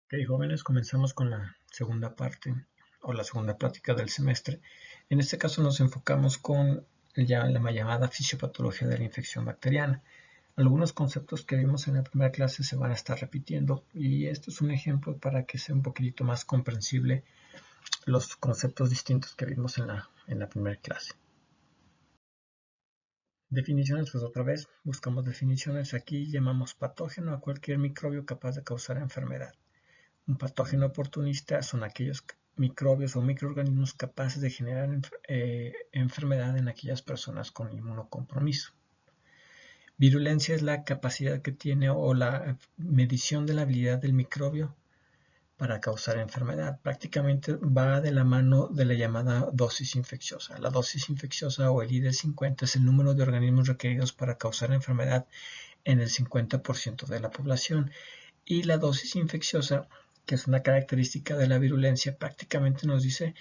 Ok, jóvenes, comenzamos con la segunda parte o la segunda plática del semestre. En este caso nos enfocamos con ya la llamada fisiopatología de la infección bacteriana. Algunos conceptos que vimos en la primera clase se van a estar repitiendo y esto es un ejemplo para que sea un poquitito más comprensible los conceptos distintos que vimos en la primera clase. Definiciones, pues otra vez buscamos definiciones. Aquí llamamos patógeno a cualquier microbio capaz de causar enfermedad. Un patógeno oportunista son aquellos microbios o microorganismos capaces de generar enfermedad en aquellas personas con inmunocompromiso. Virulencia es la capacidad que tiene o la medición de la habilidad del microbio para causar enfermedad. Prácticamente va de la mano de la llamada dosis infecciosa. La dosis infecciosa o el ID50 es el número de organismos requeridos para causar enfermedad en el 50% de la población. Y la dosis infecciosa, que es una característica de la virulencia, prácticamente nos dice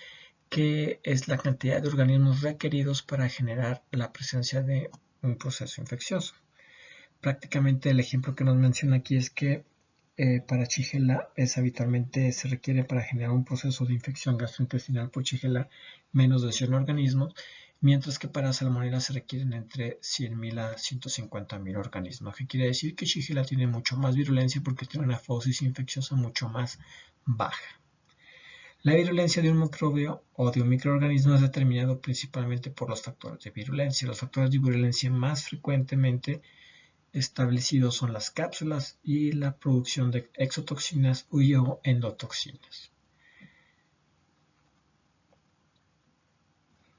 que es la cantidad de organismos requeridos para generar la presencia de un proceso infeccioso. Prácticamente el ejemplo que nos menciona aquí es que para Shigella habitualmente se requiere para generar un proceso de infección gastrointestinal por Shigella menos de 100 organismos, mientras que para Salmonella se requieren entre 100.000 a 150.000 organismos, que quiere decir que Shigella tiene mucho más virulencia porque tiene una dosis infecciosa mucho más baja. La virulencia de un microbio o de un microorganismo es determinado principalmente por los factores de virulencia. Los factores de virulencia más frecuentemente establecidos son las cápsulas y la producción de exotoxinas o endotoxinas.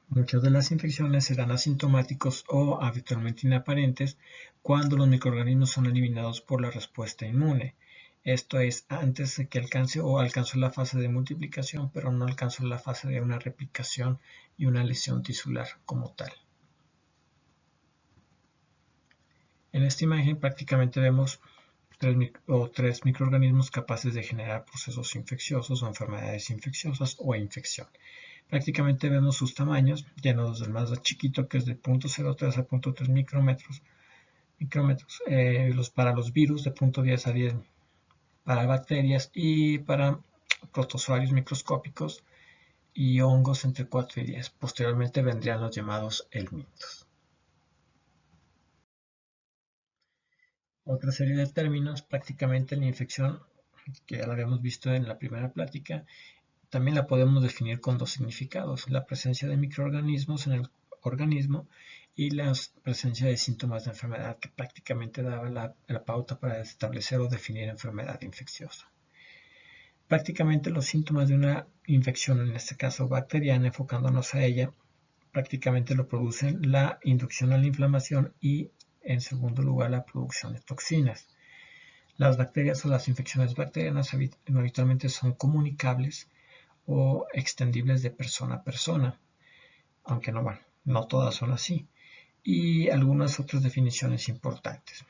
Muchas de las infecciones serán asintomáticos o habitualmente inaparentes cuando los microorganismos son eliminados por la respuesta inmune. Esto es antes de que alcanzó la fase de multiplicación, pero no alcanzó la fase de una replicación y una lesión tisular como tal. En esta imagen prácticamente vemos tres microorganismos capaces de generar procesos infecciosos o enfermedades infecciosas o infección. Prácticamente vemos sus tamaños, llenos del más chiquito que es de 0.03 a 0.3 micrómetros, para los virus de 0.10 a 10 para bacterias y para protozoarios microscópicos y hongos entre 4 y 10. Posteriormente vendrían los llamados helmintos. Otra serie de términos, prácticamente la infección, que ya la habíamos visto en la primera plática, también la podemos definir con dos significados: la presencia de microorganismos en el organismo y la presencia de síntomas de enfermedad, que prácticamente daba la pauta para establecer o definir enfermedad infecciosa. Prácticamente los síntomas de una infección, en este caso bacteriana, enfocándonos a ella, prácticamente lo producen la inducción a la inflamación y, en segundo lugar, la producción de toxinas. Las bacterias o las infecciones bacterianas habitualmente son comunicables o extendibles de persona a persona, aunque no todas son así. Y algunas otras definiciones importantes.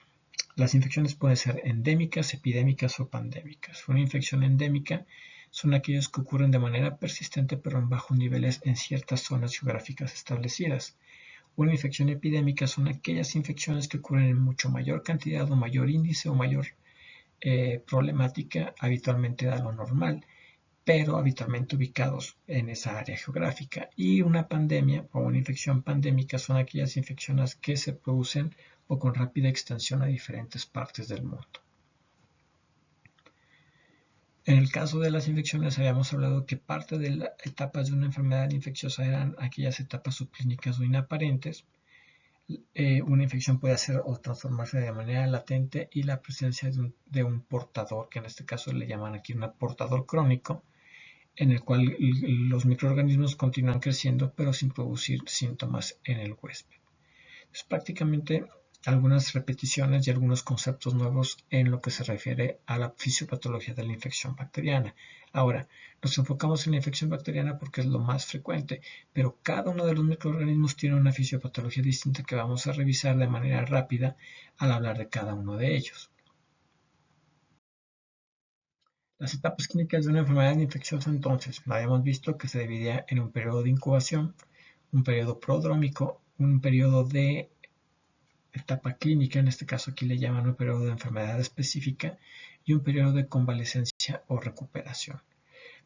Las infecciones pueden ser endémicas, epidémicas o pandémicas. Una infección endémica son aquellas que ocurren de manera persistente pero en bajos niveles en ciertas zonas geográficas establecidas. Una infección epidémica son aquellas infecciones que ocurren en mucho mayor cantidad o mayor índice o mayor problemática habitualmente a lo normal, pero habitualmente ubicados en esa área geográfica. Y una pandemia o una infección pandémica son aquellas infecciones que se producen o con rápida extensión a diferentes partes del mundo. En el caso de las infecciones habíamos hablado que parte de las etapas de una enfermedad infecciosa eran aquellas etapas subclínicas o inaparentes. Una infección puede hacer o transformarse de manera latente y la presencia de un portador, que en este caso le llaman aquí un portador crónico, en el cual los microorganismos continúan creciendo pero sin producir síntomas en el huésped. Es prácticamente algunas repeticiones y algunos conceptos nuevos en lo que se refiere a la fisiopatología de la infección bacteriana. Ahora, nos enfocamos en la infección bacteriana porque es lo más frecuente, pero cada uno de los microorganismos tiene una fisiopatología distinta que vamos a revisar de manera rápida al hablar de cada uno de ellos. Las etapas clínicas de una enfermedad infecciosa, entonces, habíamos visto que se dividía en un periodo de incubación, un periodo prodrómico, un periodo de etapa clínica, en este caso aquí le llaman un periodo de enfermedad específica, y un periodo de convalecencia o recuperación.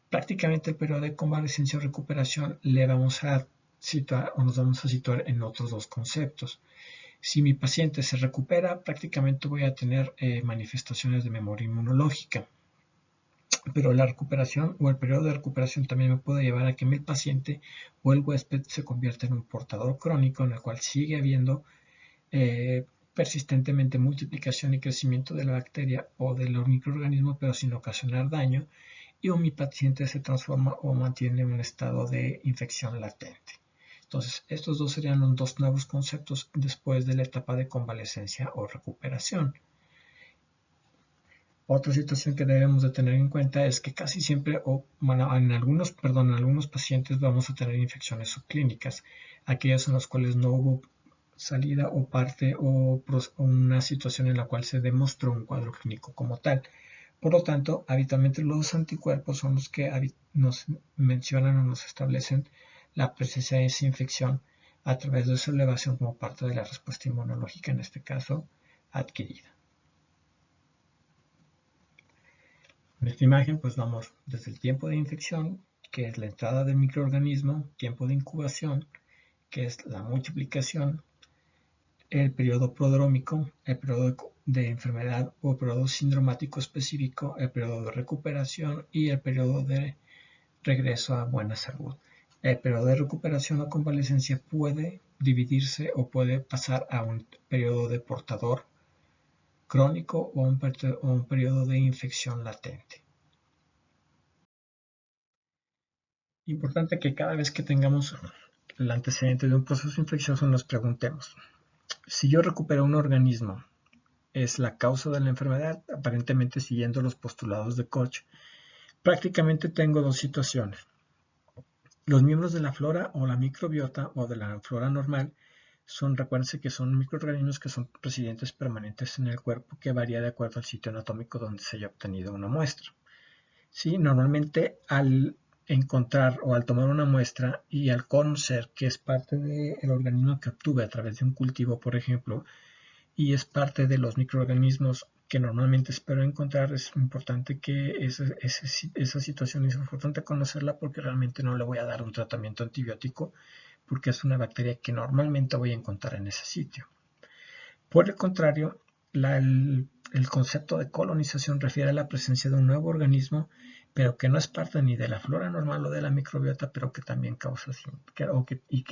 Prácticamente el periodo de convalecencia o recuperación le vamos a situar o nos vamos a situar en otros dos conceptos. Si mi paciente se recupera, prácticamente voy a tener manifestaciones de memoria inmunológica. Pero la recuperación o el periodo de recuperación también me puede llevar a que el paciente o el huésped se convierta en un portador crónico en el cual sigue habiendo persistentemente multiplicación y crecimiento de la bacteria o de los microorganismos, pero sin ocasionar daño, y o mi paciente se transforma o mantiene un estado de infección latente. Entonces, estos dos serían los dos nuevos conceptos después de la etapa de convalecencia o recuperación. Otra situación que debemos de tener en cuenta es que casi siempre, en algunos pacientes vamos a tener infecciones subclínicas, aquellas en las cuales no hubo salida o parte o una situación en la cual se demostró un cuadro clínico como tal. Por lo tanto, habitualmente los anticuerpos son los que nos mencionan o nos establecen la presencia de esa infección a través de su elevación como parte de la respuesta inmunológica, en este caso, adquirida. En esta imagen pues vamos desde el tiempo de infección, que es la entrada del microorganismo, tiempo de incubación, que es la multiplicación, el periodo prodrómico, el periodo de enfermedad o periodo sindromático específico, el periodo de recuperación y el periodo de regreso a buena salud. El periodo de recuperación o convalecencia puede dividirse o puede pasar a un periodo de portador crónico o un periodo de infección latente. Importante que cada vez que tengamos el antecedente de un proceso infeccioso nos preguntemos, si yo recupero un organismo, ¿es la causa de la enfermedad? Aparentemente siguiendo los postulados de Koch. Prácticamente tengo dos situaciones. Los miembros de la flora o la microbiota o de la flora normal recuérdense que son microorganismos que son residentes permanentes en el cuerpo que varía de acuerdo al sitio anatómico donde se haya obtenido una muestra. Sí, normalmente al encontrar o al tomar una muestra y al conocer que es parte del organismo que obtuve a través de un cultivo, por ejemplo, y es parte de los microorganismos que normalmente espero encontrar, es importante que esa situación es importante conocerla porque realmente no le voy a dar un tratamiento antibiótico porque es una bacteria que normalmente voy a encontrar en ese sitio. Por el contrario, el concepto de colonización refiere a la presencia de un nuevo organismo, pero que no es parte ni de la flora normal o de la microbiota, pero que también causa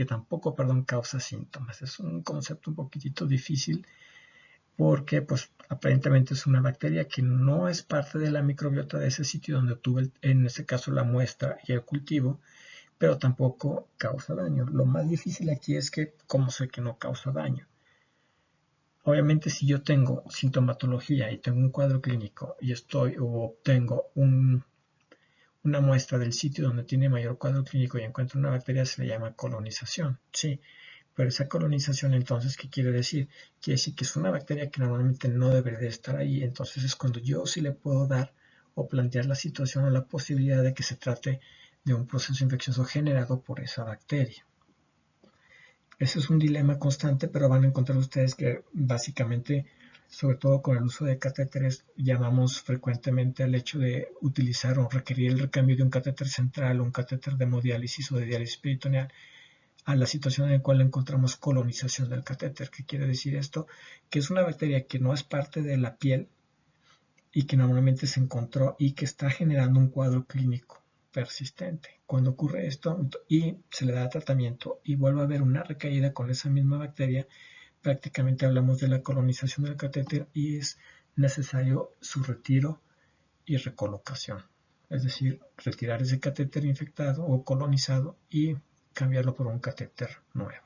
tampoco causa síntomas. Es un concepto un poquitito difícil porque pues aparentemente es una bacteria que no es parte de la microbiota de ese sitio donde obtuve en este caso la muestra y el cultivo, pero tampoco causa daño. Lo más difícil aquí es que cómo sé que no causa daño. Obviamente si yo tengo sintomatología y tengo un cuadro clínico y obtengo una muestra del sitio donde tiene mayor cuadro clínico y encuentro una bacteria, se le llama colonización, sí. Pero esa colonización entonces, ¿qué quiere decir? Quiere decir que es una bacteria que normalmente no debería de estar ahí, entonces es cuando yo sí le puedo dar o plantear la situación o la posibilidad de que se trate de un proceso infeccioso generado por esa bacteria. Ese es un dilema constante, pero van a encontrar ustedes que básicamente, sobre todo con el uso de catéteres, llamamos frecuentemente al hecho de utilizar o requerir el recambio de un catéter central o un catéter de hemodiálisis o de diálisis peritoneal a la situación en la cual encontramos colonización del catéter. ¿Qué quiere decir esto? Que es una bacteria que no es parte de la piel y que normalmente se encontró y que está generando un cuadro clínico persistente. Cuando ocurre esto y se le da tratamiento y vuelve a haber una recaída con esa misma bacteria, prácticamente hablamos de la colonización del catéter y es necesario su retiro y recolocación. Es decir, retirar ese catéter infectado o colonizado y cambiarlo por un catéter nuevo.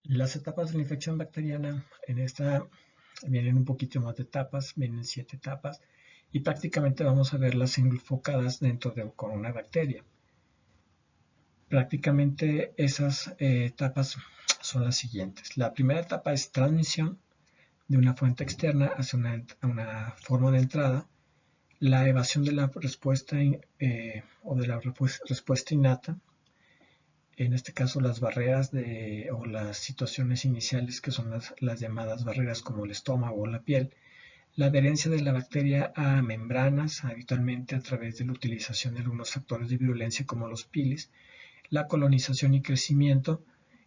Las etapas de la infección bacteriana en esta vienen un poquito más de etapas, vienen 7 etapas y prácticamente vamos a verlas enfocadas dentro con una bacteria. Prácticamente esas etapas son las siguientes. La primera etapa es transmisión de una fuente externa hacia una forma de entrada, la evasión de la respuesta o de la respuesta innata, en este caso las barreras o las situaciones iniciales que son las llamadas barreras como el estómago o la piel, la adherencia de la bacteria a membranas, habitualmente a través de la utilización de algunos factores de virulencia como los pilis, la colonización y crecimiento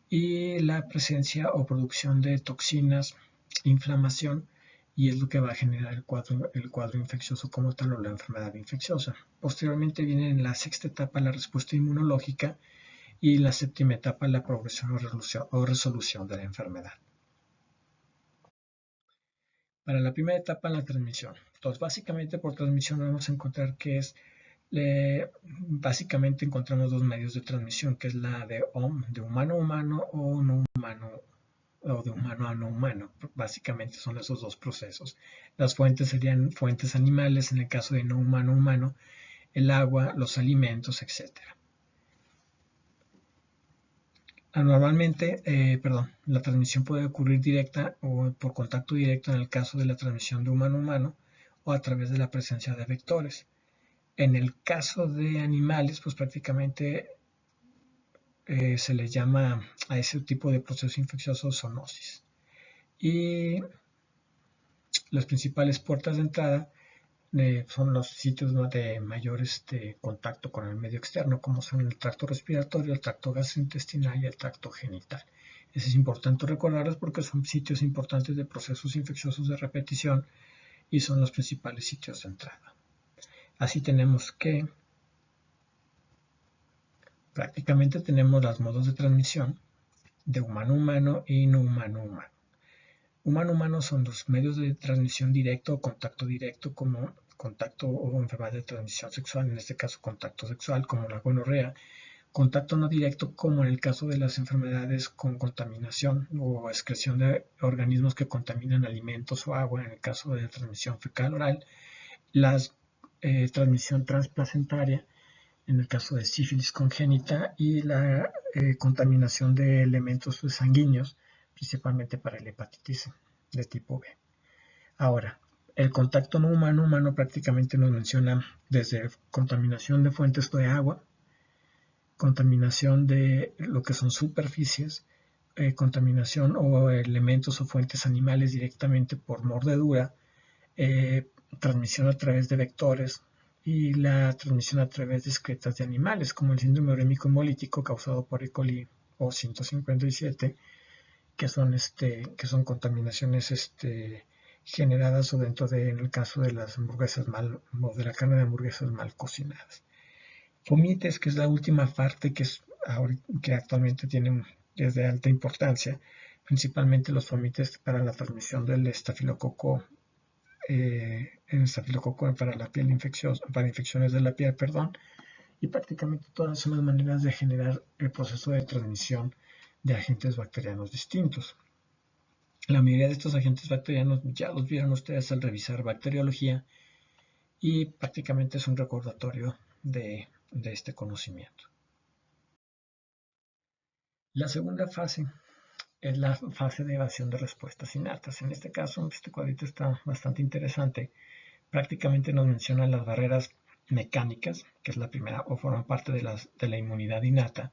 y la presencia o producción de toxinas, inflamación, y es lo que va a generar el cuadro infeccioso como tal o la enfermedad infecciosa. Posteriormente viene en la sexta etapa la respuesta inmunológica y en la séptima etapa la progresión o resolución de la enfermedad. Para la primera etapa, la transmisión. Entonces, básicamente por transmisión vamos a encontrar que es, básicamente encontramos dos medios de transmisión, que es la de humano a humano o no humano o de humano a no humano. Básicamente son esos dos procesos. Las fuentes serían fuentes animales, en el caso de no humano a humano, el agua, los alimentos, etc. Normalmente, la transmisión puede ocurrir directa o por contacto directo en el caso de la transmisión de humano a humano o a través de la presencia de vectores. En el caso de animales, pues prácticamente se le llama a ese tipo de proceso infeccioso zoonosis. Y las principales puertas de entrada son los sitios de mayor contacto con el medio externo, como son el tracto respiratorio, el tracto gastrointestinal y el tracto genital. Eso es importante recordarlos porque son sitios importantes de procesos infecciosos de repetición y son los principales sitios de entrada. Así tenemos que prácticamente tenemos los modos de transmisión de humano a humano y no humano a humano. Humano-humano son los medios de transmisión directo o contacto directo, como contacto o enfermedad de transmisión sexual, en este caso contacto sexual, como la gonorrea. Contacto no directo, como en el caso de las enfermedades con contaminación o excreción de organismos que contaminan alimentos o agua, en el caso de la transmisión fecal-oral. La transmisión transplacentaria, en el caso de sífilis congénita, y la contaminación de elementos sanguíneos, principalmente para la hepatitis de tipo B. Ahora, el contacto no humano-humano prácticamente nos menciona desde contaminación de fuentes de agua, contaminación de lo que son superficies, contaminación o elementos o fuentes animales directamente por mordedura, transmisión a través de vectores y la transmisión a través de excretas de animales, como el síndrome urémico hemolítico causado por E. coli o 157, que son contaminaciones generadas o dentro de, en el caso de las hamburguesas o de la carne de hamburguesas mal cocinadas. Fomites, que es la última parte que actualmente es de alta importancia, principalmente los fomites para la transmisión del estafilococo para la piel infecciosa, para infecciones de la piel, y prácticamente todas son las maneras de generar el proceso de transmisión de agentes bacterianos distintos. La mayoría de estos agentes bacterianos ya los vieron ustedes al revisar bacteriología y prácticamente es un recordatorio de este conocimiento. La segunda fase es la fase de evasión de respuestas innatas. En este caso, este cuadrito está bastante interesante. Prácticamente nos menciona las barreras mecánicas, que es la primera, o forman parte de la inmunidad innata,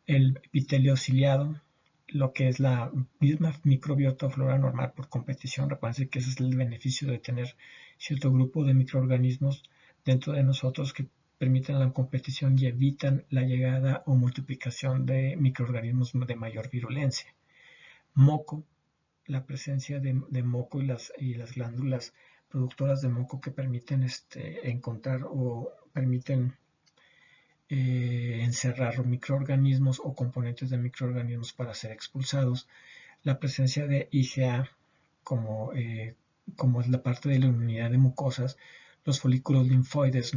el epitelio ciliado, lo que es la misma microbiota o flora normal por competición. Recuerden que ese es el beneficio de tener cierto grupo de microorganismos dentro de nosotros que permiten la competición y evitan la llegada o multiplicación de microorganismos de mayor virulencia. Moco, la presencia de moco y las glándulas productoras de moco que permiten encontrar o permiten encerrar microorganismos o componentes de microorganismos para ser expulsados. La presencia de IgA como es la parte de la inmunidad de mucosas, los folículos linfoides,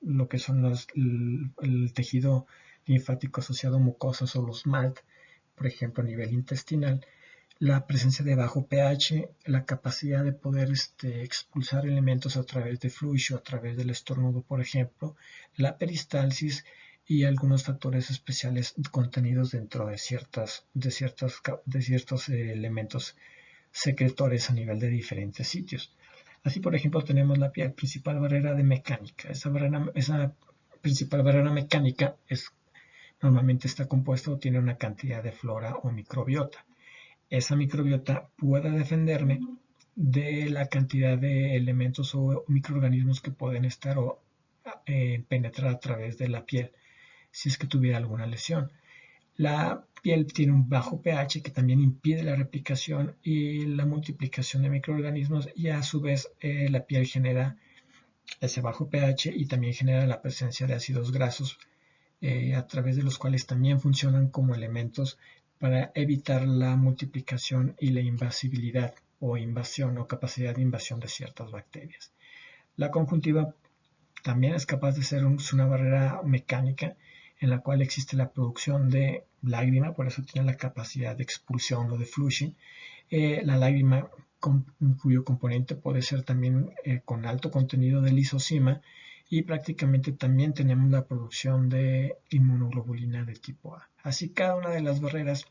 lo que son el tejido linfático asociado a mucosas o los MALT, por ejemplo a nivel intestinal, la presencia de bajo pH, la capacidad de poder expulsar elementos a través de flujo, a través del estornudo, por ejemplo, la peristalsis y algunos factores especiales contenidos dentro de ciertos elementos secretores a nivel de diferentes sitios. Así, por ejemplo, tenemos la principal barrera de mecánica. Esa principal barrera mecánica normalmente está compuesta o tiene una cantidad de flora o microbiota. Esa microbiota puede defenderme de la cantidad de elementos o microorganismos que pueden estar o penetrar a través de la piel si es que tuviera alguna lesión. La piel tiene un bajo pH que también impide la replicación y la multiplicación de microorganismos, y a su vez la piel genera ese bajo pH y también genera la presencia de ácidos grasos a través de los cuales también funcionan como elementos para evitar la multiplicación y la invasibilidad o invasión o capacidad de invasión de ciertas bacterias. La conjuntiva también es capaz de ser una barrera mecánica en la cual existe la producción de lágrima, por eso tiene la capacidad de expulsión o de flushing. La lágrima cuyo componente puede ser también con alto contenido de lisozima, y prácticamente también tenemos la producción de inmunoglobulina de tipo A. Así, cada una de las barreras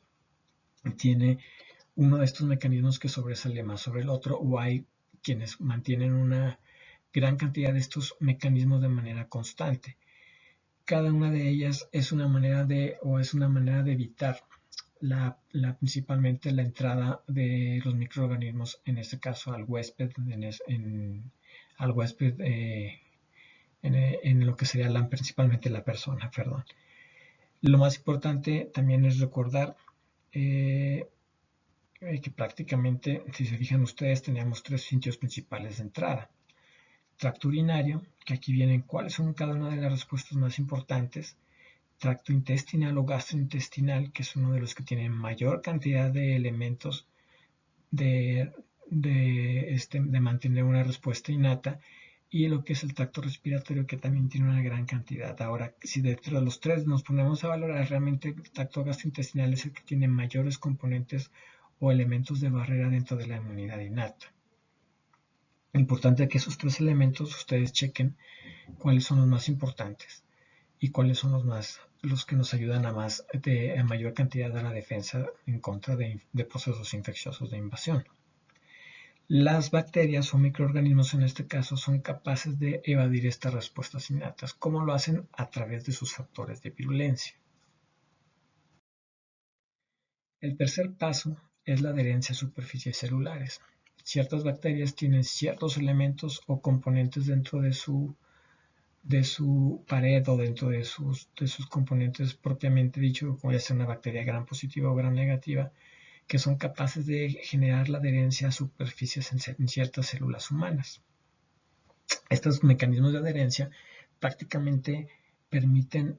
tiene uno de estos mecanismos que sobresale más sobre el otro, o hay quienes mantienen una gran cantidad de estos mecanismos de manera constante. Cada una de ellas es una manera de evitar principalmente la entrada de los microorganismos, en este caso al huésped, en lo que sería principalmente la persona. Perdón. Lo más importante también es recordar que prácticamente, si se fijan ustedes, teníamos tres sitios principales de entrada. Tracto urinario, que aquí vienen cuáles son cada una de las respuestas más importantes. Tracto intestinal o gastrointestinal, que es uno de los que tiene mayor cantidad de elementos de mantener una respuesta innata, y lo que es el tracto respiratorio, que también tiene una gran cantidad. Ahora, si dentro de los tres nos ponemos a valorar, realmente el tracto gastrointestinal es el que tiene mayores componentes o elementos de barrera dentro de la inmunidad innata. Importante que esos tres elementos ustedes chequen cuáles son los más importantes y cuáles son los que nos ayudan a mayor cantidad a la defensa en contra de procesos infecciosos de invasión. Las bacterias o microorganismos en este caso son capaces de evadir estas respuestas innatas. ¿Cómo lo hacen? A través de sus factores de virulencia. El tercer paso es la adherencia a superficies celulares. Ciertas bacterias tienen ciertos elementos o componentes dentro de su pared o dentro de sus componentes propiamente dicho, como ya sea una bacteria gram positiva o gram negativa, que son capaces de generar la adherencia a superficies en ciertas células humanas. Estos mecanismos de adherencia prácticamente permiten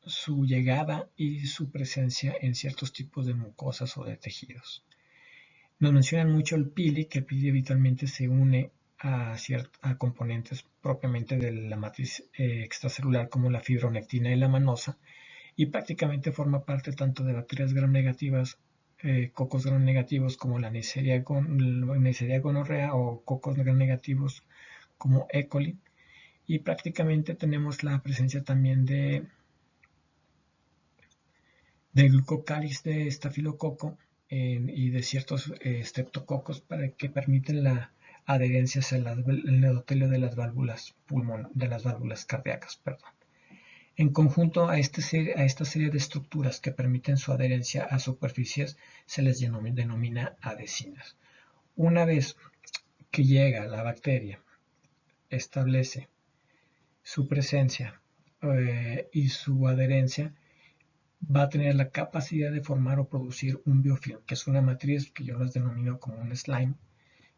su llegada y su presencia en ciertos tipos de mucosas o de tejidos. Nos mencionan mucho el pili, que el pili habitualmente se une a componentes propiamente de la matriz extracelular, como la fibronectina y la manosa, y prácticamente forma parte tanto de bacterias gram negativas, cocos gram negativos como la Neisseria gonorrea o cocos gram negativos como E. coli, y prácticamente tenemos la presencia también de glucocalis de estafilococo y de ciertos streptococos que permiten la adherencia hacia el endotelio de las válvulas cardíacas. En conjunto a esta serie de estructuras que permiten su adherencia a superficies se les denomina adhesinas. Una vez que llega la bacteria, establece su presencia y su adherencia, va a tener la capacidad de formar o producir un biofilm, que es una matriz que yo las denomino como un slime,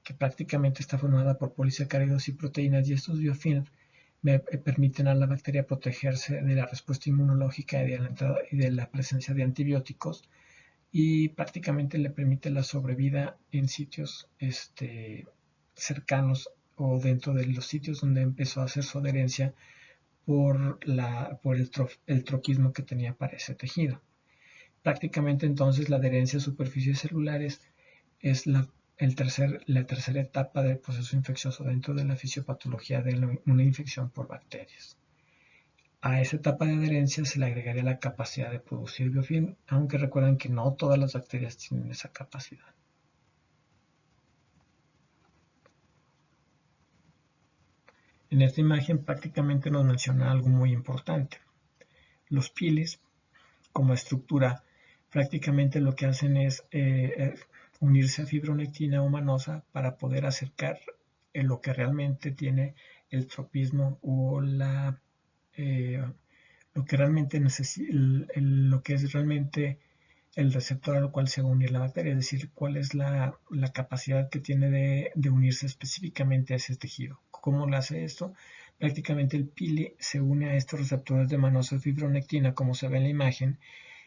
que prácticamente está formada por polisacáridos y proteínas, y estos biofilms permiten a la bacteria protegerse de la respuesta inmunológica y de la presencia de antibióticos, y prácticamente le permite la sobrevida en sitios cercanos o dentro de los sitios donde empezó a hacer su adherencia por el troquismo que tenía para ese tejido. Prácticamente entonces la adherencia a superficies celulares es la tercera etapa del proceso infeccioso dentro de la fisiopatología de una infección por bacterias. A esa etapa de adherencia se le agregaría la capacidad de producir biofilm, aunque recuerden que no todas las bacterias tienen esa capacidad. En esta imagen prácticamente nos menciona algo muy importante. Los pilis, como estructura, prácticamente lo que hacen es unirse a fibronectina humanosa para poder acercar lo que realmente tiene el tropismo o lo que realmente lo que es realmente el receptor al cual se va a unir la bacteria, es decir, cuál es la capacidad que tiene de unirse específicamente a ese tejido. ¿Cómo lo hace esto? Prácticamente el pili se une a estos receptores de manosa fibronectina, como se ve en la imagen,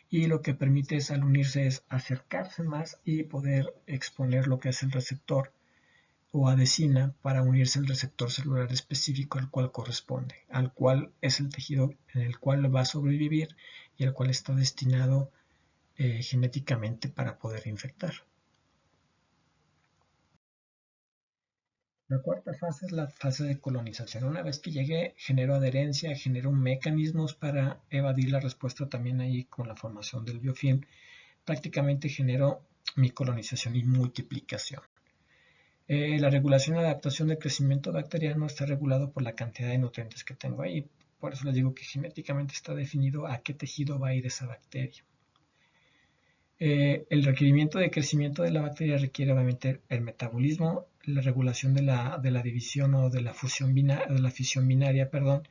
y lo que permite es al unirse es acercarse más y poder exponer lo que es el receptor o adesina para unirse al receptor celular específico al cual corresponde, al cual es el tejido en el cual va a sobrevivir y al cual está destinado genéticamente para poder infectar. La cuarta fase es la fase de colonización. Una vez que llegue, genero adherencia, genero mecanismos para evadir la respuesta también ahí con la formación del biofilm. Prácticamente genero mi colonización y multiplicación. La regulación y adaptación del crecimiento bacteriano está regulado por la cantidad de nutrientes que tengo ahí. Por eso les digo que genéticamente está definido a qué tejido va a ir esa bacteria. El requerimiento de crecimiento de la bacteria requiere obviamente el metabolismo, la regulación de la división o de la fisión binaria, perdón,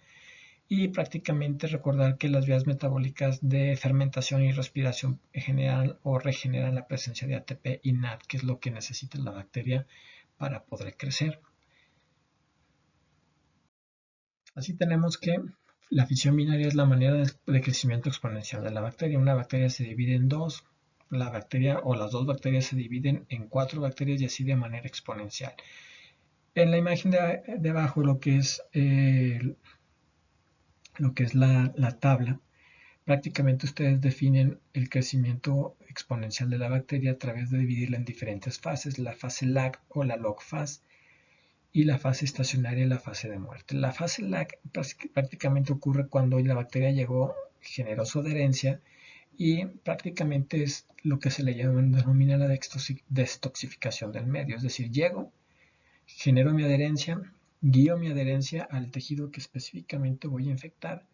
y prácticamente recordar que las vías metabólicas de fermentación y respiración generan o regeneran la presencia de ATP y NAD, que es lo que necesita la bacteria para poder crecer. Así tenemos que la fisión binaria es la manera de crecimiento exponencial de la bacteria. Una bacteria se divide en dos, la bacteria o las dos bacterias se dividen en 4 bacterias y así de manera exponencial. En la imagen de abajo lo que es la tabla, prácticamente ustedes definen el crecimiento exponencial de la bacteria a través de dividirla en diferentes fases, la fase lag o la log phase y la fase estacionaria y la fase de muerte. La fase lag prácticamente ocurre cuando la bacteria llegó, generó su adherencia y prácticamente es lo que se le denomina la destoxificación del medio, es decir, llego, genero mi adherencia, guío mi adherencia al tejido que específicamente voy a infectar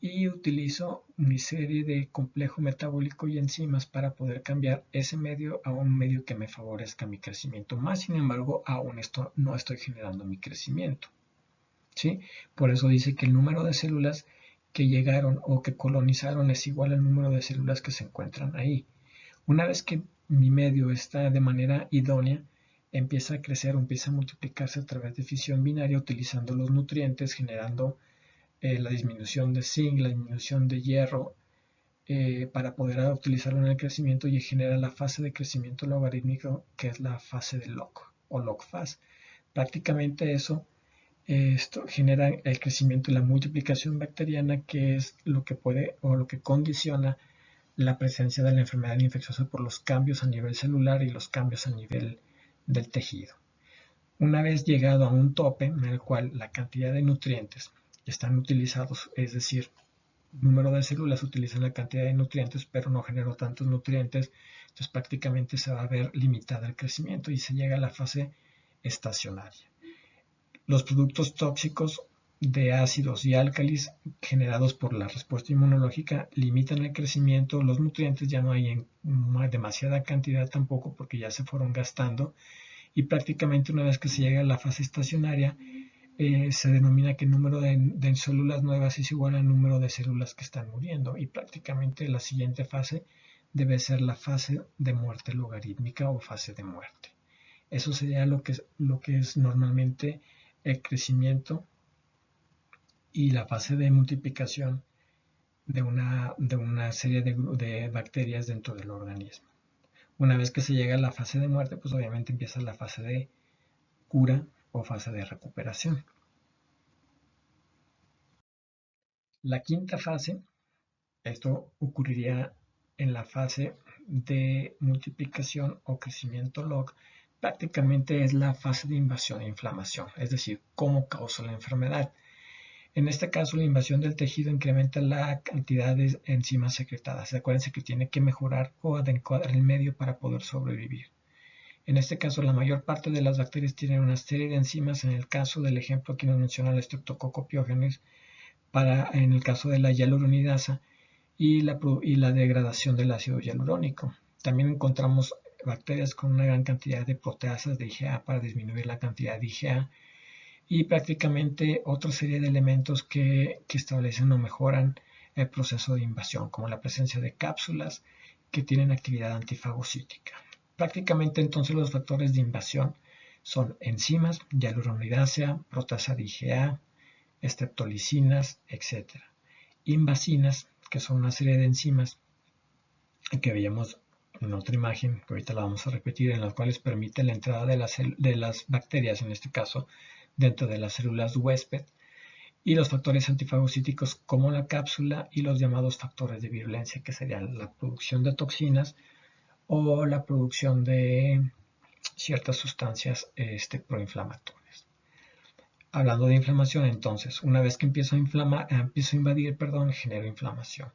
y utilizo mi serie de complejo metabólico y enzimas para poder cambiar ese medio a un medio que me favorezca mi crecimiento. Más sin embargo, aún esto no estoy generando mi crecimiento. ¿Sí? Por eso dice que el número de células que llegaron o que colonizaron es igual al número de células que se encuentran ahí. Una vez que mi medio está de manera idónea, empieza a crecer o empieza a multiplicarse a través de fisión binaria utilizando los nutrientes, generando la disminución de zinc, la disminución de hierro, para poder utilizarlo en el crecimiento y genera la fase de crecimiento logarítmico que es la fase de log o log phase. Prácticamente esto genera el crecimiento y la multiplicación bacteriana, que es lo que puede o lo que condiciona la presencia de la enfermedad infecciosa por los cambios a nivel celular y los cambios a nivel del tejido. Una vez llegado a un tope en el cual la cantidad de nutrientes están utilizados, es decir, número de células utilizan la cantidad de nutrientes, pero no generó tantos nutrientes, entonces prácticamente se va a ver limitada el crecimiento y se llega a la fase estacionaria. Los productos tóxicos de ácidos y álcalis generados por la respuesta inmunológica limitan el crecimiento, los nutrientes ya no hay en demasiada cantidad tampoco porque ya se fueron gastando y prácticamente una vez que se llega a la fase estacionaria se denomina que el número de células nuevas es igual al número de células que están muriendo y prácticamente la siguiente fase debe ser la fase de muerte logarítmica o fase de muerte. Eso sería lo que es normalmente el crecimiento y la fase de multiplicación de una serie de bacterias dentro del organismo. Una vez que se llega a la fase de muerte, pues obviamente empieza la fase de cura o fase de recuperación. La quinta fase, esto ocurriría en la fase de multiplicación o crecimiento log, prácticamente es la fase de invasión e inflamación, es decir, cómo causa la enfermedad. En este caso, la invasión del tejido incrementa la cantidad de enzimas secretadas. Acuérdense que tiene que mejorar o adecuar el medio para poder sobrevivir. En este caso, la mayor parte de las bacterias tienen una serie de enzimas. En el caso del ejemplo que nos menciona el Streptococcus pyogenes, en el caso de la hialuronidasa y la degradación del ácido hialurónico. También encontramos bacterias con una gran cantidad de proteasas de IgA para disminuir la cantidad de IgA y prácticamente otra serie de elementos que establecen o mejoran el proceso de invasión, como la presencia de cápsulas que tienen actividad antifagocítica. Prácticamente entonces los factores de invasión son enzimas, hialuronidasa, proteasa de IgA, estreptolicinas, etc. Invasinas, que son una serie de enzimas que veíamos en otra imagen, que ahorita la vamos a repetir, en las cuales permite la entrada de las bacterias, en este caso, dentro de las células huésped, y los factores antifagocíticos como la cápsula y los llamados factores de virulencia, que serían la producción de toxinas o la producción de ciertas sustancias proinflamatorias. Hablando de inflamación, entonces, una vez que empiezo a invadir, genero inflamación.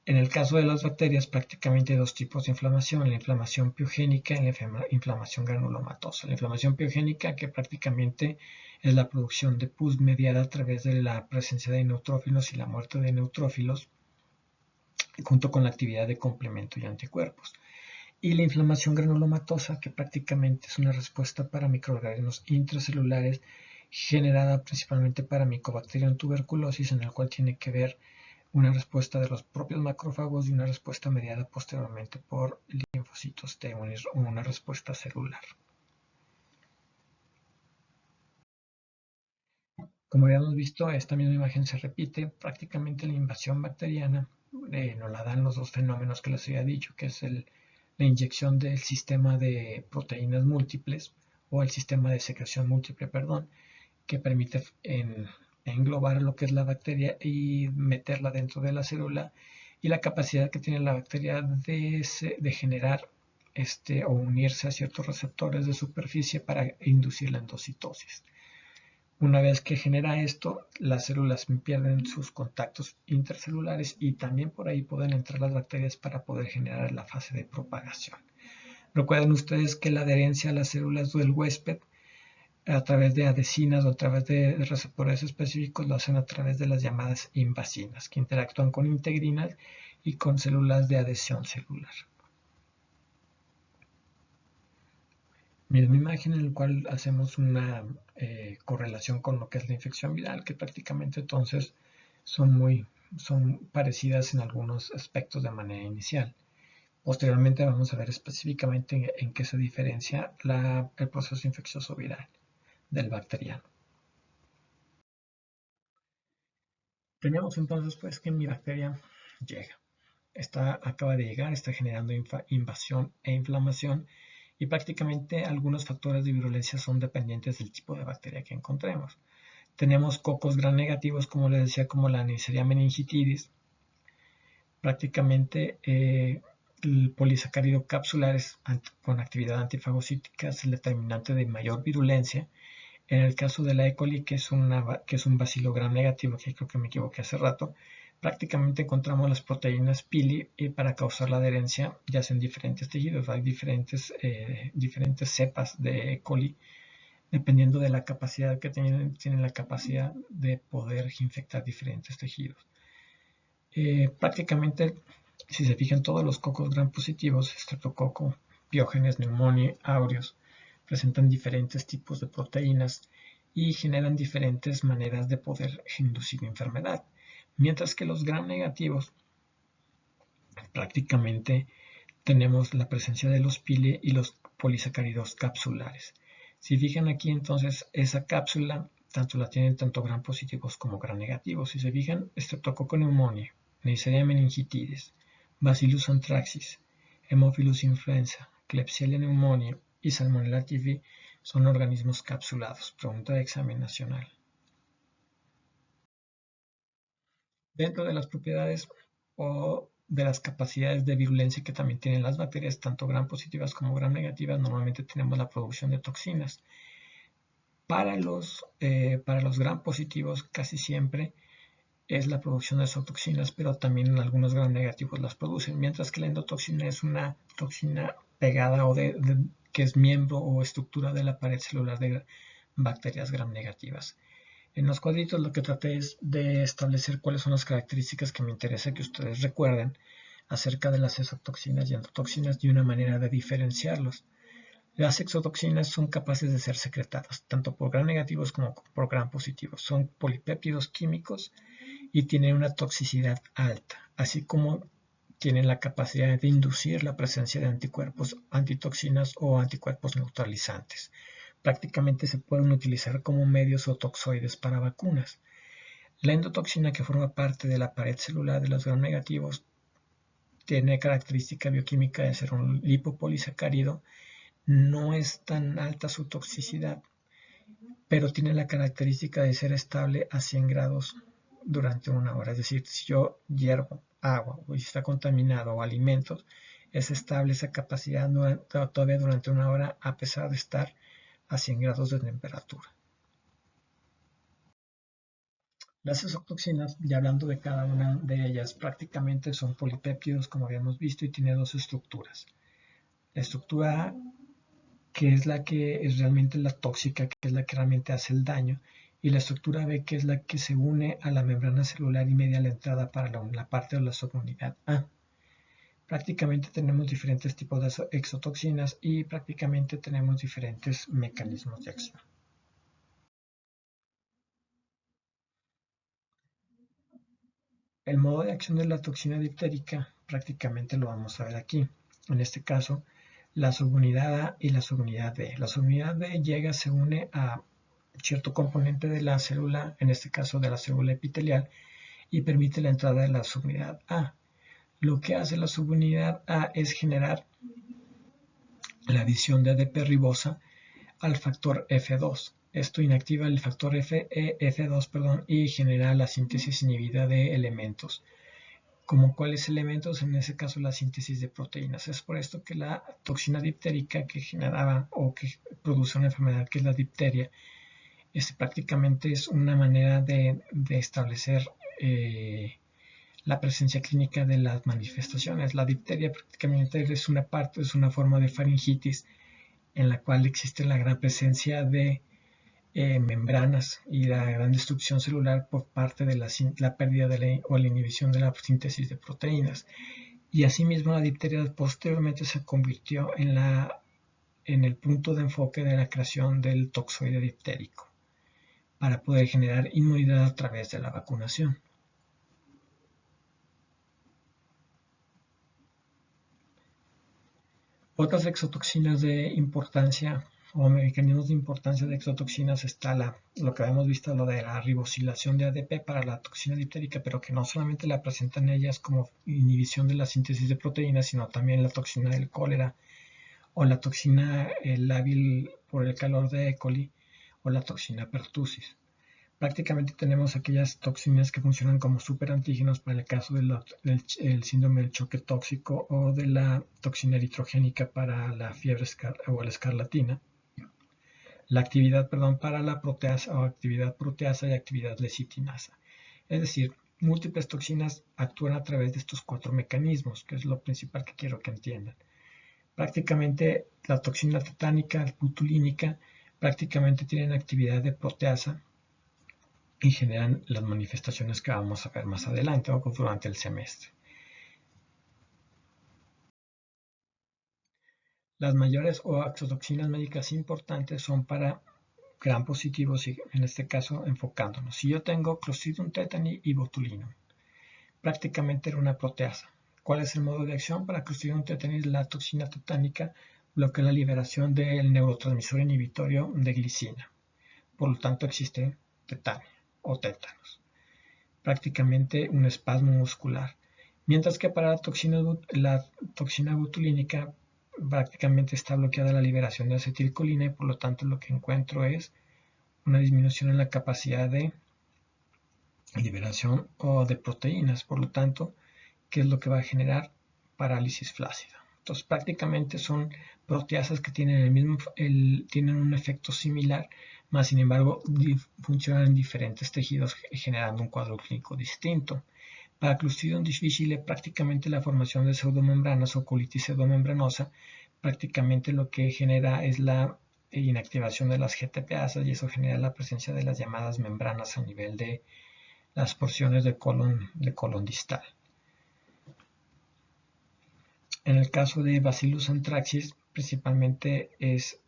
En el caso de las bacterias, prácticamente hay dos tipos de inflamación, la inflamación piogénica y la inflamación granulomatosa. La inflamación piogénica, que prácticamente es la producción de pus mediada a través de la presencia de neutrófilos y la muerte de neutrófilos, junto con la actividad de complemento y anticuerpos. Y la inflamación granulomatosa, que prácticamente es una respuesta para microorganismos intracelulares generada principalmente para Mycobacterium tuberculosis, en el cual tiene que ver una respuesta de los propios macrófagos y una respuesta mediada posteriormente por linfocitos T, una respuesta celular. Como ya hemos visto, esta misma imagen se repite. Prácticamente la invasión bacteriana nos la dan los dos fenómenos que les había dicho, que es la inyección del sistema de proteínas múltiples o el sistema de secreción múltiple, que permite englobar lo que es la bacteria y meterla dentro de la célula, y la capacidad que tiene la bacteria de generar o unirse a ciertos receptores de superficie para inducir la endocitosis. Una vez que genera esto, las células pierden sus contactos intercelulares y también por ahí pueden entrar las bacterias para poder generar la fase de propagación. Recuerden ustedes que la adherencia a las células del huésped a través de adhesinas o a través de receptores específicos lo hacen a través de las llamadas invasinas, que interactúan con integrinas y con células de adhesión celular. Misma imagen en la cual hacemos una correlación con lo que es la infección viral, que prácticamente entonces son parecidas en algunos aspectos de manera inicial. Posteriormente vamos a ver específicamente en qué se diferencia el proceso infeccioso viral del bacteriano. Tenemos entonces pues que mi bacteria llega. Acaba de llegar, está generando invasión e inflamación, y prácticamente algunos factores de virulencia son dependientes del tipo de bacteria que encontremos. Tenemos cocos gram negativos, como les decía, como la Neisseria meningitidis. Prácticamente el polisacárido capsulares con actividad antifagocítica es el determinante de mayor virulencia. En el caso de la E. coli, que es un bacilo gram negativo, que creo que me equivoqué hace rato, prácticamente encontramos las proteínas pili para causar la adherencia, ya sea en diferentes tejidos. Hay diferentes cepas de E. coli, dependiendo de la capacidad que tienen la capacidad de poder infectar diferentes tejidos. Prácticamente, si se fijan, todos los cocos gram positivos, Streptococcus, Piógenes, Pneumoniae, Aureus, presentan diferentes tipos de proteínas y generan diferentes maneras de poder inducir enfermedad. Mientras que los gram negativos, prácticamente tenemos la presencia de los pili y los polisacáridos capsulares. Si fijan aquí, entonces, esa cápsula la tienen tanto gram positivos como gram negativos. Si se fijan, Streptococcus pneumoniae, Neisseria meningitidis, Bacillus anthracis, Haemophilus influenza, Klebsiella pneumoniae y Salmonella typhi son organismos capsulados. Pregunta de examen nacional. Dentro de las propiedades o de las capacidades de virulencia que también tienen las bacterias, tanto gram positivas como gram negativas, normalmente tenemos la producción de toxinas. Para los gram positivos casi siempre es la producción de toxinas, pero también algunos gram negativos las producen, mientras que la endotoxina es una toxina pegada o que es miembro o estructura de la pared celular de bacterias gram negativas. En los cuadritos lo que traté es de establecer cuáles son las características que me interesa que ustedes recuerden acerca de las exotoxinas y endotoxinas y una manera de diferenciarlos. Las exotoxinas son capaces de ser secretadas, tanto por gram negativos como por gram positivos. Son polipéptidos químicos y tienen una toxicidad alta, así como tienen la capacidad de inducir la presencia de anticuerpos antitoxinas o anticuerpos neutralizantes. Prácticamente se pueden utilizar como medios o toxoides para vacunas. La endotoxina, que forma parte de la pared celular de los gram negativos, tiene característica bioquímica de ser un lipopolisacárido. No es tan alta su toxicidad, pero tiene la característica de ser estable a 100 grados durante una hora. Es decir, si yo hiervo agua o si está contaminado o alimentos, es estable esa capacidad todavía durante una hora a pesar de estar a 100 grados de temperatura. Las exotoxinas, ya hablando de cada una de ellas, prácticamente son polipéptidos, como habíamos visto, y tiene dos estructuras. La estructura A, que es la que es realmente la tóxica, que es la que realmente hace el daño, y la estructura B, que es la que se une a la membrana celular y media la entrada para la parte de la subunidad A. Prácticamente tenemos diferentes tipos de exotoxinas y prácticamente tenemos diferentes mecanismos de acción. El modo de acción de la toxina difterica prácticamente lo vamos a ver aquí. En este caso, la subunidad A y la subunidad B. La subunidad B llega, se une a cierto componente de la célula, en este caso de la célula epitelial, y permite la entrada de la subunidad A. Lo que hace la subunidad A es generar la adición de ADP ribosa al factor F2. Esto inactiva el factor F2 y genera la síntesis inhibida de elementos. ¿Como cuáles elementos? En ese caso la síntesis de proteínas. Es por esto que la toxina diptérica que generaba o que produce una enfermedad que es la difteria, prácticamente es una manera de establecer la presencia clínica de las manifestaciones. La difteria prácticamente es una forma de faringitis en la cual existe la gran presencia de membranas y la gran destrucción celular por parte de la pérdida o la inhibición de la síntesis de proteínas. Y asimismo la difteria posteriormente se convirtió en el punto de enfoque de la creación del toxoide diftérico para poder generar inmunidad a través de la vacunación. Otras exotoxinas de importancia o mecanismos de importancia de exotoxinas está lo que habíamos visto, lo de la ribosilación de ADP para la toxina difterica, pero que no solamente la presentan ellas como inhibición de la síntesis de proteínas, sino también la toxina del cólera o la toxina lábil por el calor de E. coli o la toxina pertussis. Prácticamente tenemos aquellas toxinas que funcionan como superantígenos para el caso del síndrome del choque tóxico o de la toxina eritrogénica para la fiebre o la escarlatina. La actividad, para la proteasa o actividad proteasa y actividad lecitinasa. Es decir, múltiples toxinas actúan a través de estos 4 mecanismos, que es lo principal que quiero que entiendan. Prácticamente la toxina tetánica, butulínica, prácticamente tienen actividad de proteasa y generan las manifestaciones que vamos a ver más adelante o durante el semestre. Las mayores o exotoxinas médicas importantes son para gram positivos y en este caso enfocándonos. Si yo tengo Clostridium tetani y botulinum, prácticamente era una proteasa. ¿Cuál es el modo de acción para Clostridium tetani? La toxina tetánica bloquea la liberación del neurotransmisor inhibitorio de glicina. Por lo tanto existe tetania o tétanos. Prácticamente un espasmo muscular. Mientras que para la toxina botulínica prácticamente está bloqueada la liberación de acetilcolina y por lo tanto lo que encuentro es una disminución en la capacidad de liberación o de proteínas. Por lo tanto, ¿qué es lo que va a generar? Parálisis flácida. Entonces prácticamente son proteasas que tienen un efecto similar, más sin embargo funcionan en diferentes tejidos generando un cuadro clínico distinto. Para Clostridium difficile prácticamente la formación de pseudomembranas o colitis pseudomembranosa prácticamente lo que genera es la inactivación de las GTPasas y eso genera la presencia de las llamadas membranas a nivel de las porciones de colon distal. En el caso de Bacillus anthracis, principalmente es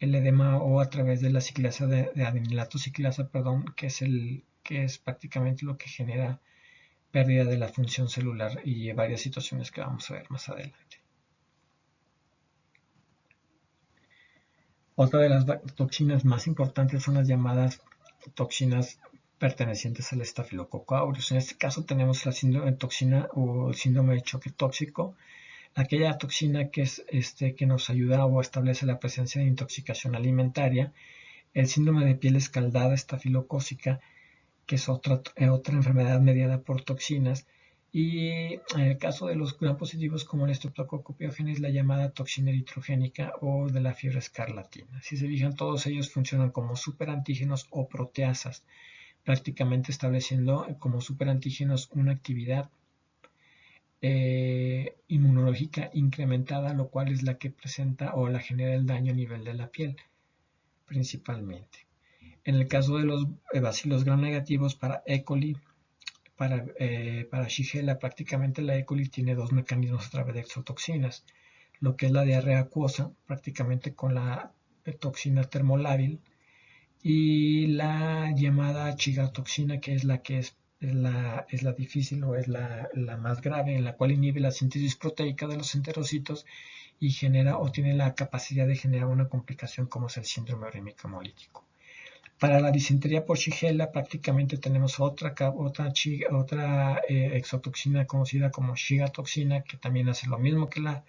el edema o a través de la ciclasa de adenilato ciclasa, que es prácticamente lo que genera pérdida de la función celular y varias situaciones que vamos a ver más adelante. Otra de las toxinas más importantes son las llamadas toxinas pertenecientes al Staphylococcus aureus. En este caso tenemos la síndrome de toxina o el síndrome de choque tóxico, aquella toxina que nos ayuda o establece la presencia de intoxicación alimentaria, el síndrome de piel escaldada estafilocócica, que es otra enfermedad mediada por toxinas, y en el caso de los gram positivos como el Streptococcus pyogenes, la llamada toxina eritrogénica o de la fiebre escarlatina. Si se fijan, todos ellos funcionan como superantígenos o proteasas, prácticamente estableciendo como superantígenos una actividad inmunológica incrementada, lo cual es la que presenta o la genera el daño a nivel de la piel, principalmente. En el caso de los bacilos gram negativos para E. coli, para Shigella, prácticamente la E. coli tiene dos mecanismos a través de exotoxinas, lo que es la diarrea acuosa, prácticamente con la toxina termolábil, y la llamada chigatoxina, que es la difícil o es la más grave, en la cual inhibe la síntesis proteica de los enterocitos y genera o tiene la capacidad de generar una complicación como es el síndrome urémico hemolítico. Para la disentería por Shigella prácticamente tenemos otra exotoxina conocida como shigatoxina, que también hace lo mismo que la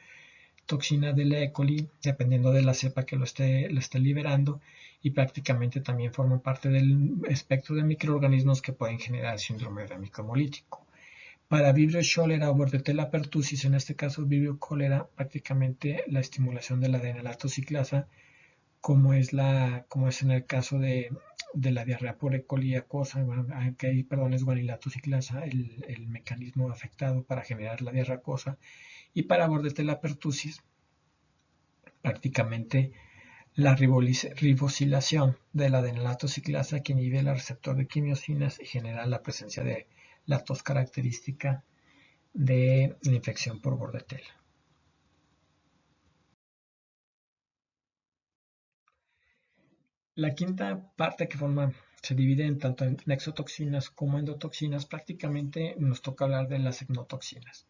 toxina de la E. coli, dependiendo de la cepa que lo esté liberando, y prácticamente también forma parte del espectro de microorganismos que pueden generar síndrome urémico hemolítico. Para Vibrio cholera o Bordetella pertussis, en este caso Vibrio cholera, prácticamente la estimulación de la adenalato ciclasa, como es en el caso de la diarrea por E. coli acuosa, es guanilato ciclasa el mecanismo afectado para generar la diarrea acuosa, y para Bordetella pertussis, prácticamente la ribosilación de la adenalato ciclasa que inhibe el receptor de quimiosinas y genera la presencia de la tos característica de la infección por Bordetella. La quinta parte se divide en tanto en exotoxinas como endotoxinas. Prácticamente nos toca hablar de las endotoxinas.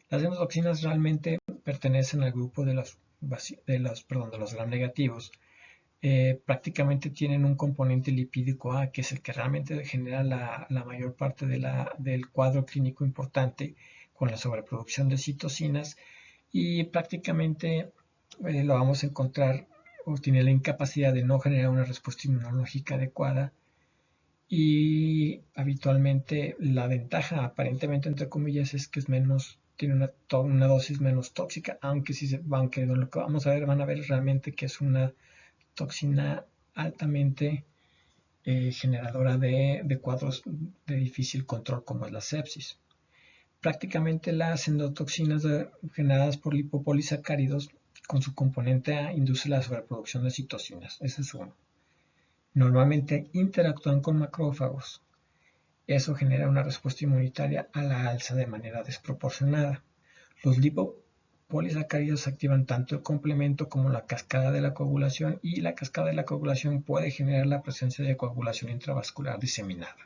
Las endotoxinas realmente pertenecen al grupo de los gram negativos. Prácticamente tienen un componente lipídico A, que es el que realmente genera la mayor parte del cuadro clínico importante con la sobreproducción de citocinas, y prácticamente lo vamos a encontrar o tiene la incapacidad de no generar una respuesta inmunológica adecuada, y habitualmente la ventaja, aparentemente entre comillas, es que tiene una dosis menos tóxica, aunque lo que vamos a ver, van a ver realmente que es una toxina altamente generadora de cuadros de difícil control como es la sepsis. Prácticamente las endotoxinas generadas por lipopolisacáridos con su componente A induce la sobreproducción de citocinas. Ese es uno. Normalmente interactúan con macrófagos. Eso genera una respuesta inmunitaria a la alza de manera desproporcionada. Los lipopolisacáridos activan tanto el complemento como la cascada de la coagulación, y la cascada de la coagulación puede generar la presencia de coagulación intravascular diseminada.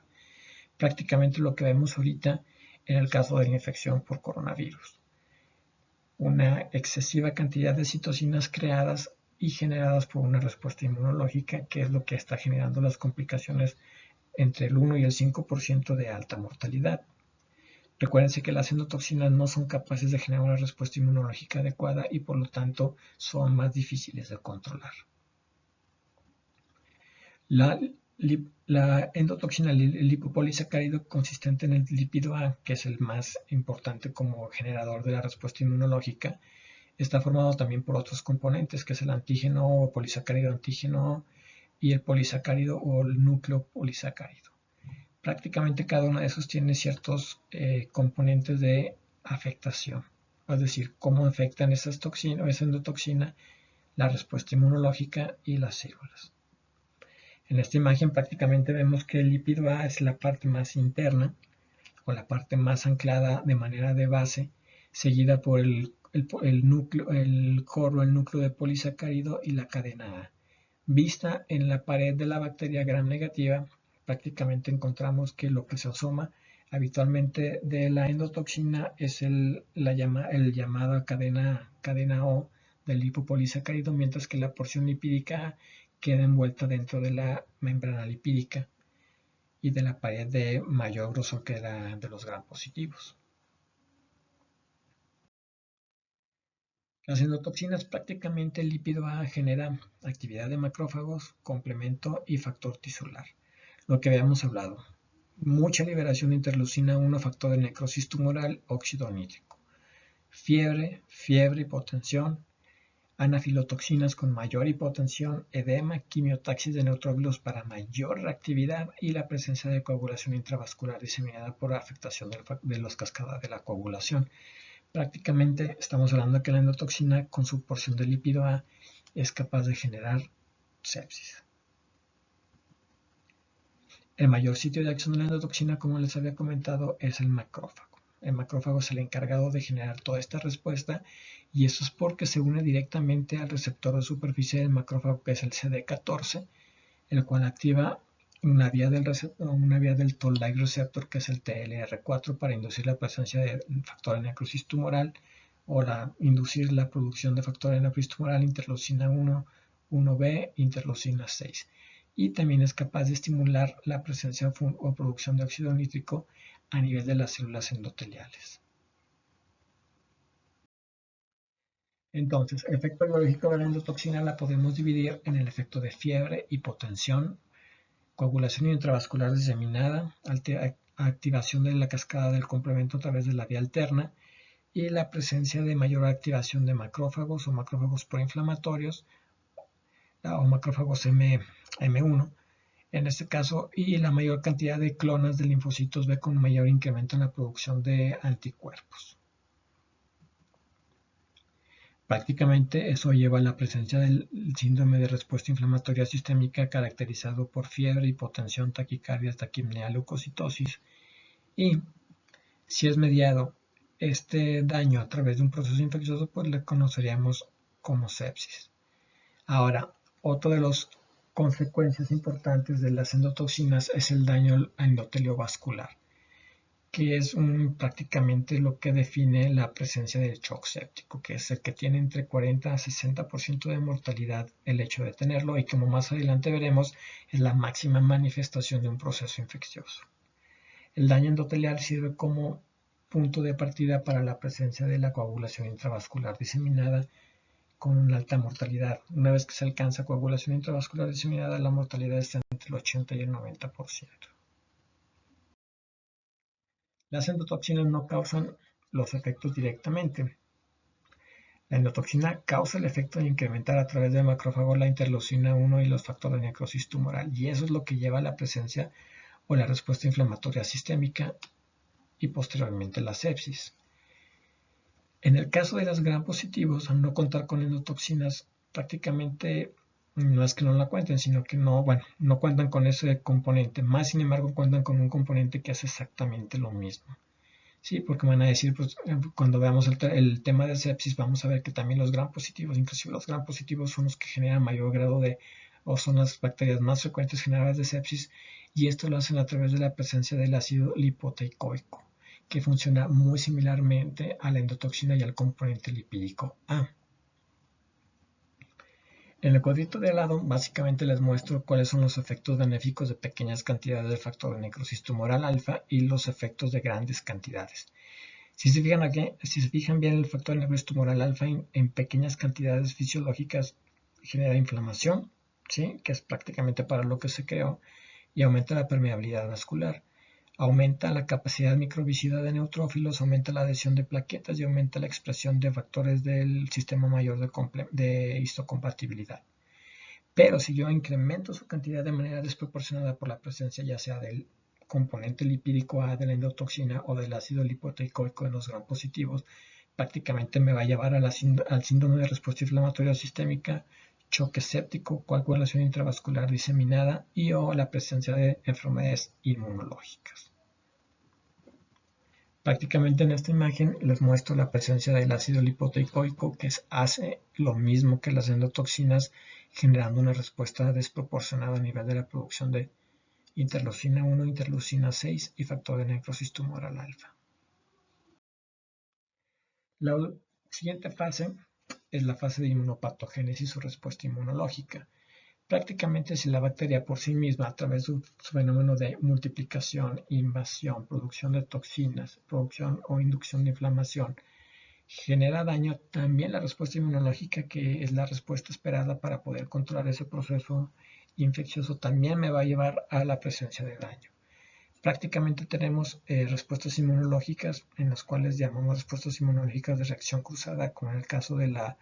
Prácticamente lo que vemos ahorita en el caso de la infección por coronavirus. Una excesiva cantidad de citocinas creadas y generadas por una respuesta inmunológica, que es lo que está generando las complicaciones entre el 1 y el 5% de alta mortalidad. Recuérdense que las endotoxinas no son capaces de generar una respuesta inmunológica adecuada y por lo tanto son más difíciles de controlar. La endotoxina, el lipopolisacárido consistente en el lípido A, que es el más importante como generador de la respuesta inmunológica, está formado también por otros componentes, que es el antígeno o polisacárido antígeno y el polisacárido o el núcleo polisacárido. Prácticamente cada uno de esos tiene ciertos componentes de afectación, es decir, cómo afectan esa endotoxina la respuesta inmunológica y las células. En esta imagen prácticamente vemos que el lípido A es la parte más interna o la parte más anclada de manera de base, seguida por el núcleo, el núcleo de polisacárido y la cadena A. Vista en la pared de la bacteria gram negativa, prácticamente encontramos que lo que se asoma habitualmente de la endotoxina es el llamado cadena O del lipopolisacárido, mientras que la porción lipídica queda envuelta dentro de la membrana lipídica y de la pared de mayor grosor que la de los gram positivos. Las endotoxinas prácticamente el lípido A genera actividad de macrófagos, complemento y factor tisular. Lo que habíamos hablado, mucha liberación de interleucina 1, factor de necrosis tumoral, óxido nítrico, fiebre, hipotensión, anafilotoxinas con mayor hipotensión, edema, quimiotaxis de neutrófilos para mayor reactividad y la presencia de coagulación intravascular diseminada por afectación de las cascadas de la coagulación. Prácticamente estamos hablando de que la endotoxina con su porción de lípido A es capaz de generar sepsis. El mayor sitio de acción de la endotoxina, como les había comentado, es el macrófago. El macrófago es el encargado de generar toda esta respuesta y eso es porque se une directamente al receptor de superficie del macrófago, que es el CD14, el cual activa una vía del toll-like receptor, que es el TLR4, para inducir la presencia de factor de necrosis tumoral o inducir la producción de factor de necrosis tumoral, interleucina 1, 1B, interleucina 6. Y también es capaz de estimular la presencia o producción de óxido nítrico a nivel de las células endoteliales. Entonces, el efecto biológico de la endotoxina la podemos dividir en el efecto de fiebre, hipotensión, coagulación intravascular diseminada, activación de la cascada del complemento a través de la vía alterna y la presencia de mayor activación de macrófagos o macrófagos proinflamatorios o macrófagos M1 en este caso, y la mayor cantidad de clonas de linfocitos B con mayor incremento en la producción de anticuerpos. Prácticamente eso lleva a la presencia del síndrome de respuesta inflamatoria sistémica caracterizado por fiebre, hipotensión, taquicardia, taquipnea, leucocitosis, y si es mediado este daño a través de un proceso infeccioso, pues le conoceríamos como sepsis. Ahora, otro de los consecuencias importantes de las endotoxinas es el daño al endotelio vascular, que es prácticamente lo que define la presencia del shock séptico, que es el que tiene entre 40 a 60% de mortalidad el hecho de tenerlo, y como más adelante veremos, es la máxima manifestación de un proceso infeccioso. El daño endotelial sirve como punto de partida para la presencia de la coagulación intravascular diseminada con una alta mortalidad. Una vez que se alcanza coagulación intravascular diseminada, la mortalidad está entre el 80 y el 90%. Las endotoxinas no causan los efectos directamente. La endotoxina causa el efecto de incrementar a través del macrófago la interleucina 1 y los factores de necrosis tumoral, y eso es lo que lleva a la presencia o la respuesta inflamatoria sistémica y posteriormente la sepsis. En el caso de los gram positivos, al no contar con endotoxinas, prácticamente no es que no la cuenten, sino que no cuentan con ese componente. Más sin embargo, cuentan con un componente que hace exactamente lo mismo. Sí, porque van a decir, pues, cuando veamos el tema de sepsis, vamos a ver que también los gram positivos, inclusive los gram positivos, son los que generan mayor grado o son las bacterias más frecuentes generadoras de sepsis, y esto lo hacen a través de la presencia del ácido lipoteicoico, que funciona muy similarmente a la endotoxina y al componente lipídico A. En el cuadrito de al lado, básicamente les muestro cuáles son los efectos benéficos de pequeñas cantidades del factor de necrosis tumoral alfa y los efectos de grandes cantidades. Si se fijan bien, el factor de necrosis tumoral alfa en pequeñas cantidades fisiológicas genera inflamación, ¿sí? Que es prácticamente para lo que se creó, y aumenta la permeabilidad vascular. Aumenta la capacidad microbicida de neutrófilos, aumenta la adhesión de plaquetas y aumenta la expresión de factores del sistema mayor de histocompatibilidad. Pero si yo incremento su cantidad de manera desproporcionada por la presencia ya sea del componente lipídico A de la endotoxina o del ácido lipoteicoico en los gram positivos, prácticamente me va a llevar al síndrome de respuesta inflamatoria sistémica, choque séptico, coagulación intravascular diseminada y o la presencia de enfermedades inmunológicas. Prácticamente en esta imagen les muestro la presencia del ácido lipoteicoico, que hace lo mismo que las endotoxinas, generando una respuesta desproporcionada a nivel de la producción de interleucina 1, interleucina 6 y factor de necrosis tumoral alfa. La siguiente fase es la fase de inmunopatogénesis o respuesta inmunológica. Prácticamente si la bacteria por sí misma, a través de un fenómeno de multiplicación, invasión, producción de toxinas, producción o inducción de inflamación, genera daño, también la respuesta inmunológica, que es la respuesta esperada para poder controlar ese proceso infeccioso, también me va a llevar a la presencia de daño. Prácticamente tenemos respuestas inmunológicas en las cuales llamamos respuestas inmunológicas de reacción cruzada, como en el caso de la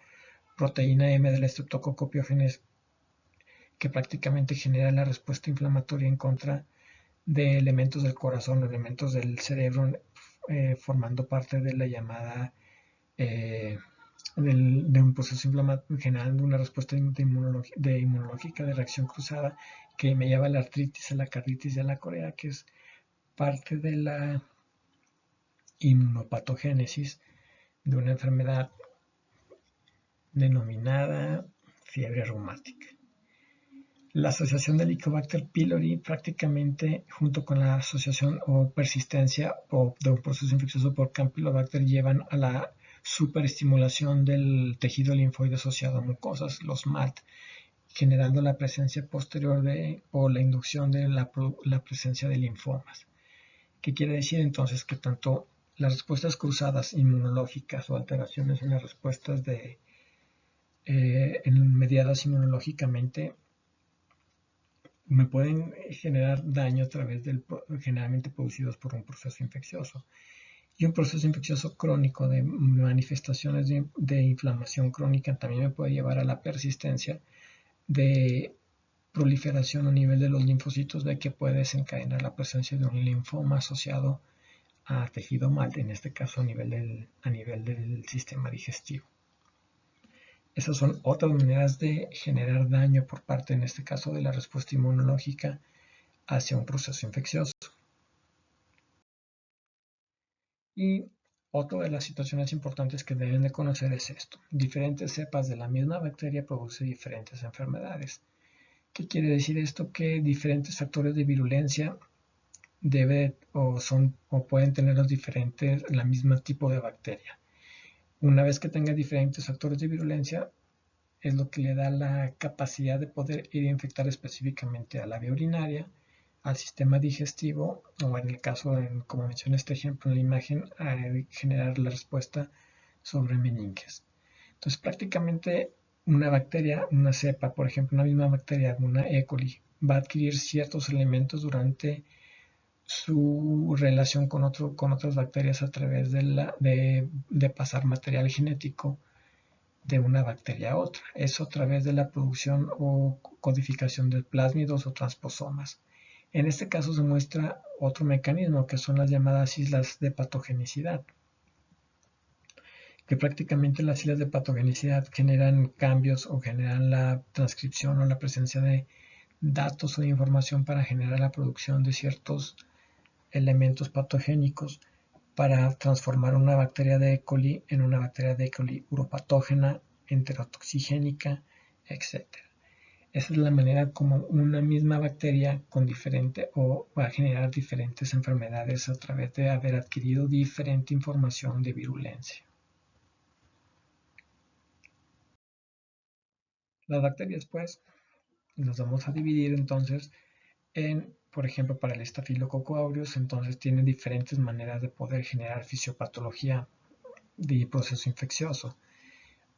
proteína M del Streptococcus pyogenes, que prácticamente genera la respuesta inflamatoria en contra de elementos del corazón, elementos del cerebro, formando parte de la llamada de un proceso inflamatorio, generando una respuesta inmunológica de reacción cruzada que me lleva a la artritis, a la carditis y a la corea, que es parte de la inmunopatogénesis de una enfermedad denominada fiebre reumática. La asociación de Helicobacter pylori, prácticamente junto con la asociación o persistencia de un proceso infeccioso por Campylobacter, llevan a la superestimulación del tejido linfoide asociado a mucosas, los MALT, generando la presencia posterior o la inducción de la presencia de linfomas. ¿Qué quiere decir entonces? Que tanto las respuestas cruzadas inmunológicas o alteraciones en las respuestas mediadas inmunológicamente me pueden generar daño a través generalmente producidos por un proceso infeccioso. Y un proceso infeccioso crónico de manifestaciones de inflamación crónica también me puede llevar a la persistencia de proliferación a nivel de los linfocitos B, que puede desencadenar la presencia de un linfoma asociado a tejido MALT, en este caso a nivel del sistema digestivo. Esas son otras maneras de generar daño por parte, en este caso, de la respuesta inmunológica hacia un proceso infeccioso. Y otra de las situaciones importantes que deben de conocer es esto: diferentes cepas de la misma bacteria producen diferentes enfermedades. ¿Qué quiere decir esto? Que diferentes factores de virulencia pueden tener la misma tipo de bacteria. Una vez que tenga diferentes factores de virulencia, es lo que le da la capacidad de poder ir a infectar específicamente a la vía urinaria, al sistema digestivo, o en el caso, como mencioné este ejemplo en la imagen, a generar la respuesta sobre meninges. Entonces, prácticamente una bacteria, una cepa, por ejemplo, una misma bacteria, una E. coli, va a adquirir ciertos elementos durante su relación con otras bacterias a través de pasar material genético de una bacteria a otra. Eso a través de la producción o codificación de plásmidos o transposomas. En este caso se muestra otro mecanismo, que son las llamadas islas de patogenicidad, que prácticamente las islas de patogenicidad generan cambios o generan la transcripción o la presencia de datos o de información para generar la producción de ciertos elementos patogénicos para transformar una bacteria de E. coli en una bacteria de E. coli uropatógena, enterotoxigénica, etc. Esa es la manera como una misma bacteria va a generar diferentes enfermedades a través de haber adquirido diferente información de virulencia. Las bacterias, pues, las vamos a dividir entonces por ejemplo, para el Staphylococcus aureus, entonces tiene diferentes maneras de poder generar fisiopatología de proceso infeccioso,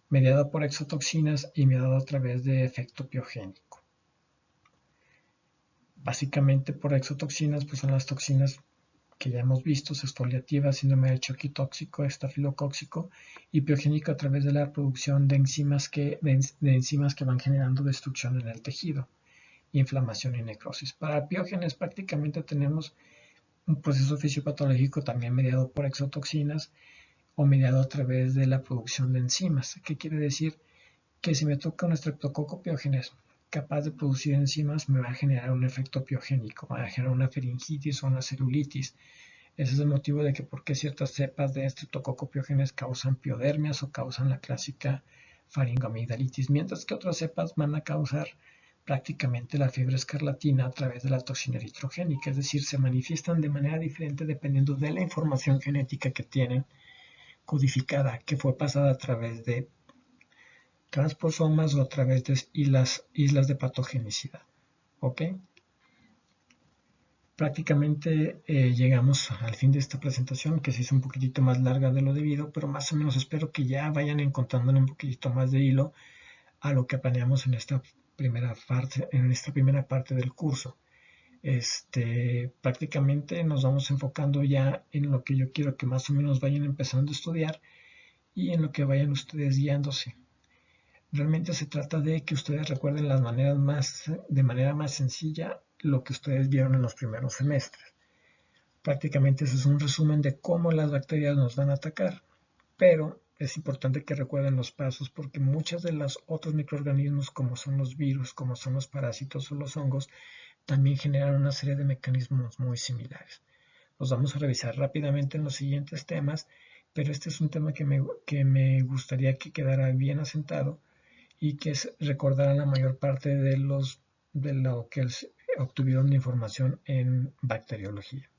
mediado por exotoxinas y mediado a través de efecto piogénico. Básicamente por exotoxinas, pues son las toxinas que ya hemos visto, exfoliativas, síndrome de choque tóxico, estafilocóxico, y piogénico a través de la producción de enzimas que van generando destrucción en el tejido, inflamación y necrosis. Para piógenes prácticamente tenemos un proceso fisiopatológico también mediado por exotoxinas o mediado a través de la producción de enzimas. ¿Qué quiere decir? Que si me toca un Streptococcus pyogenes capaz de producir enzimas, me va a generar un efecto piogénico, va a generar una faringitis o una celulitis. Ese es el motivo de que por qué ciertas cepas de Streptococcus pyogenes causan piodermias o causan la clásica faringoamigdalitis, mientras que otras cepas van a causar prácticamente la fiebre escarlatina a través de la toxina eritrogénica, es decir, se manifiestan de manera diferente dependiendo de la información genética que tienen codificada, que fue pasada a través de transposomas o a través de islas de patogenicidad. ¿Ok? Prácticamente llegamos al fin de esta presentación, que se hizo un poquitito más larga de lo debido, pero más o menos espero que ya vayan encontrando un poquitito más de hilo a lo que planeamos en esta primera parte del curso. Prácticamente nos vamos enfocando ya en lo que yo quiero que más o menos vayan empezando a estudiar y en lo que vayan ustedes guiándose. Realmente se trata de que ustedes recuerden de manera más sencilla lo que ustedes vieron en los primeros semestres. Prácticamente ese es un resumen de cómo las bacterias nos van a atacar, pero es importante que recuerden los pasos porque muchos de los otros microorganismos, como son los virus, como son los parásitos o los hongos, también generan una serie de mecanismos muy similares. Los vamos a revisar rápidamente en los siguientes temas, pero este es un tema que me gustaría que quedara bien asentado y que recordaran la mayor parte de lo que obtuvieron de información en bacteriología.